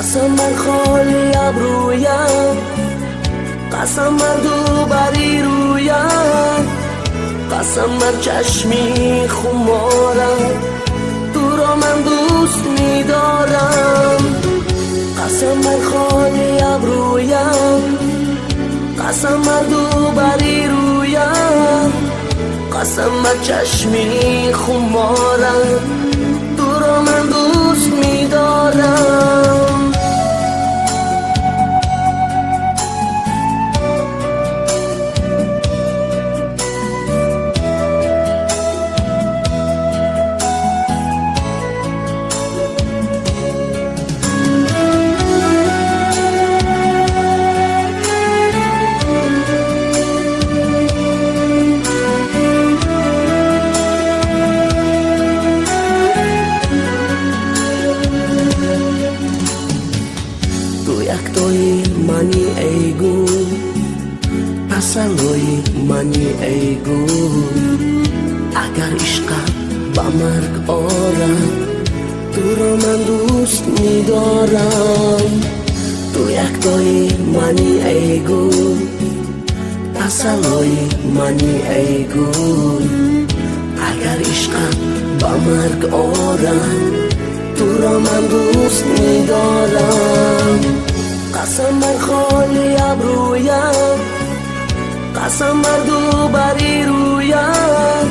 قسم بر خالی ابرویم، قسم بر دو بری رویم، قسم بر چشمی خمارم، تو را من دوست می‌دارم. قسم بر خالی ابرویم، قسم بر دو بری رویم، قسم بر چشمی خمارم، تو را من دوست می‌دارم. توی منی ای گل، تسلای منی ای گل. اگر عشقت با مرگ آرد، تو را من دوست می‌دارم. تو یکتای منی ای گل، تسلای منی ای گل. اگر عشقت با مرگ آرد، تو را من دوست می‌دارم. قسم بر خالی ابرویم، قسم بر دو بری رویم،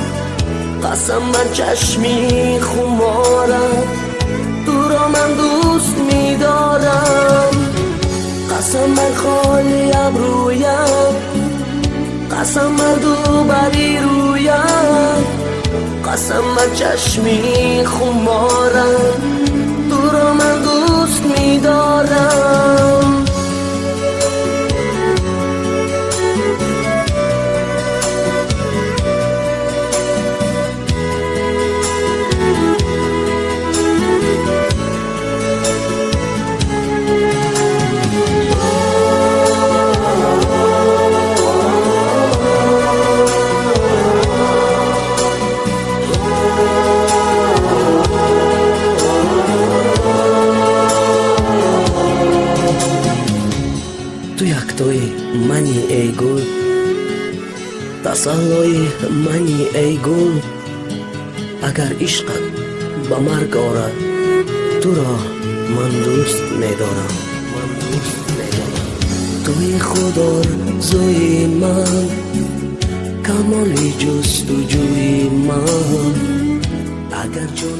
قسم بر چشمی خمارم، تو را من دوست می‌دارم. قسم بر خالی ابرویم، قسم بر دو بری رویم، قسم بر چشمی خمارم، تو را من دوست می‌دارم. تو یکتای منی ای گل، تسلای منی ای گل. اگر عشقت با مرگ آرد، تو را من دوست می‌دارم. توی خدا زوی من، کمالی جستجوی من. اگر جان